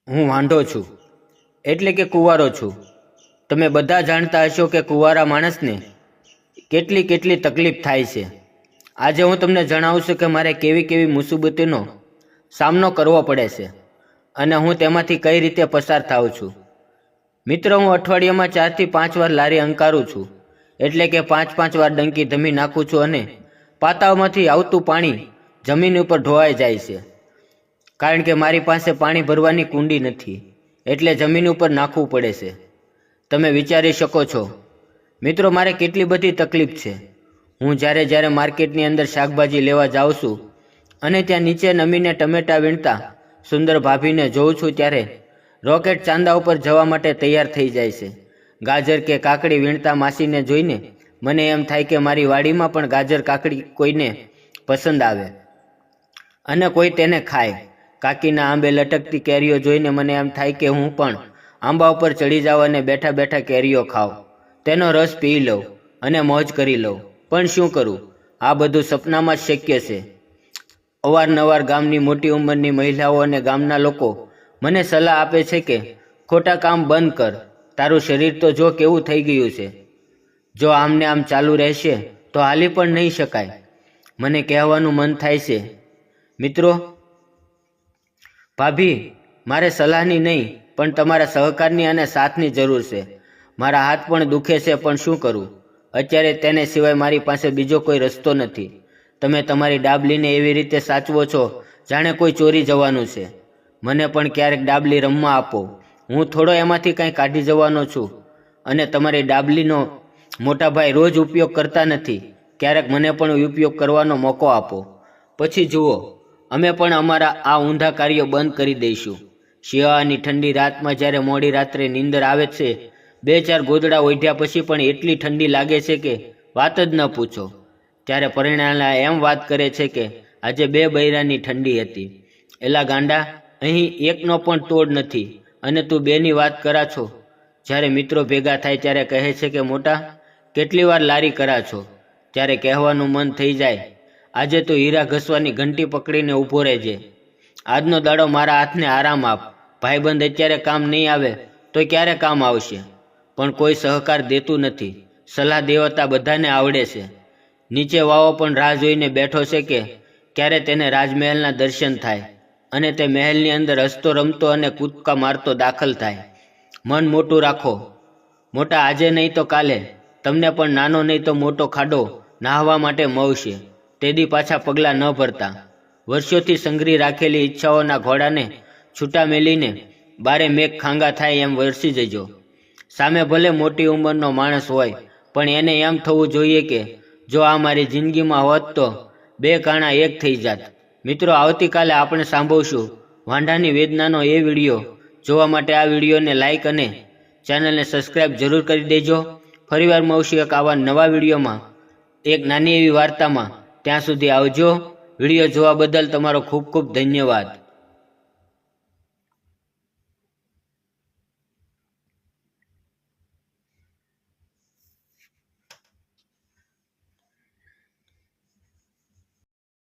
હું વાંઢો છું, એટલે કે કુંવારો છું. તમે બધા જાણતા હશો કે કુંવારા માણસને કેટલી કેટલી તકલીફ થાય છે. આજે હું તમને જણાવું છું કે મારે કેવી કેવી મુસીબતોનો સામનો કરવો પડે છે અને હું તેમાંથી કઈ રીતે પસાર થાઉં છું. મિત્રો, હું અઠવાડિયામાં 4 થી 5 વાર લારી અંકારું છું, એટલે કે 5 વાર ડંકી ધમી નાખું છું અને પાતાઓમાંથી આવતું પાણી જમીન ઉપર ઢોળાઈ જાય છે. કારણ કે મારી પાસે પાણી ભરવાની કુંડી નથી, એટલે જમીન ઉપર નાખવું પડે છે. તમે વિચારી શકો છો મિત્રો, મારે કેટલી બધી તકલીફ છે. હું જ્યારે માર્કેટની અંદર શાકભાજી લેવા જાઉં છું અને ત્યાં નીચે નમીને ટમેટાં વીણતા સુંદર ભાભીને જોઉં છું, ત્યારે રોકેટ ચાંદા ઉપર જવા માટે તૈયાર થઈ જાય છે. ગાજર કે કાકડી વીણતા માસીને જોઈને મને એમ થાય કે મારી વાડીમાં પણ ગાજર કાકડી કોઈને પસંદ આવે અને કોઈ તેને ખાય. કાકીના આંબે લટકતી કેરીઓ જોઈને મને એમ થાય કે હું પણ આંબા ઉપર ચડી જાઉં અને બેઠા બેઠા કેરીઓ ખાઉં, તેનો રસ પી લઉં અને મોજ કરી લઉં. પણ શું કરું, આ બધું સપનામાં જ શક્ય છે. અવારનવાર ગામની મોટી ઉંમરની મહિલાઓ અને ગામના લોકો મને સલાહ આપે છે કે ખોટા કામ બંધ કર, તારું શરીર તો જો કેવું થઈ ગયું છે. જો આમને આમ ચાલુ રહેશે તો હાલી પણ નહીં શકાય. મને કહેવાનું મન થાય છે, મિત્રો, ભાભી, મારે સલાહની નહીં પણ તમારા સહકારની અને સાથની જરૂર છે. મારા હાથ પણ દુખે છે, પણ શું કરું, અત્યારે તેને સિવાય મારી પાસે બીજો કોઈ રસ્તો નથી. તમે તમારી ડાબલીને એવી રીતે સાચવો છો જાણે કોઈ ચોરી જવાનું છે. મને પણ ક્યારેક ડાબલી રમવા આપો, હું થોડો એમાંથી કંઈ કાઢી જવાનો છું. અને તમારી ડાબલીનો મોટા ભાઈ રોજ ઉપયોગ કરતા નથી, ક્યારેક મને પણ ઉપયોગ કરવાનો મોકો આપો. પછી જુઓ, અમે પણ અમારા આ ઊંધા કાર્યો બંધ કરી દઈશું. શિયાળાની ઠંડી રાતમાં જ્યારે મોડી રાત્રે નીંદર આવે છે, 2-4 ગોદડા ઓઢ્યા પછી પણ એટલી ઠંડી લાગે છે કે વાત જ ન પૂછો. ત્યારે પરિણાલા એમ વાત કરે છે કે આજે 2 બૈરાની ઠંડી હતી. એલા ગાંડા, અહીં એકનો પણ તોડ નથી અને તું 2ની વાત કરા છો. જ્યારે મિત્રો ભેગા થાય ત્યારે કહે છે કે મોટા, કેટલી વાર લારી કરા છો. ત્યારે કહેવાનું મન થઈ જાય, આજે તો હીરા ઘસવાની ઘંટી પકડીને ઊભો રહેજે. આજનો દાડો મારા હાથને આરામ આપ. ભાઈબંધ અત્યારે કામ નહીં આવે તો ક્યારે કામ આવશે? પણ કોઈ સહકાર દેતું નથી. સલાહ દેવતા બધાને આવડે છે. નીચે વાવો પણ રાહ જોઈને બેઠો છે કે ક્યારે તેને રાજમહેલના દર્શન થાય અને તે મહેલની અંદર હસતો રમતો અને કૂદકા મારતો દાખલ થાય. મન મોટું રાખો મોટા, આજે નહીં તો કાલે તમને પણ નાનો નહીં તો મોટો ખાડો નાહવા માટે મળશે. તેદી પાછા પગલાં ન ભરતા. વર્ષોથી સંઘરી રાખેલી ઈચ્છાઓના ઘોડાને છૂટા મેલીને બારે મેઘ ખાંગા થાય એમ વરસી જજો. સામે ભલે મોટી ઉંમરનો માણસ હોય, પણ એને એમ થવું જોઈએ કે જો આ મારી જિંદગીમાં હોત તો 2 કાણા એક થઈ જાત. મિત્રો, આવતીકાલે આપણે સાંભળશું વાંઢાની વેદનાનો એ વિડીયો. જોવા માટે આ વિડીયોને લાઈક અને ચેનલને સબસ્ક્રાઈબ જરૂર કરી દેજો. ફરીવાર મળશું એક આવા નવા વિડીયોમાં, એક નાની એવી વાર્તામાં. ત્યાં સુધી આવજો. વિડીયો જોવા બદલ તમારો ખૂબ ખૂબ ધન્યવાદ.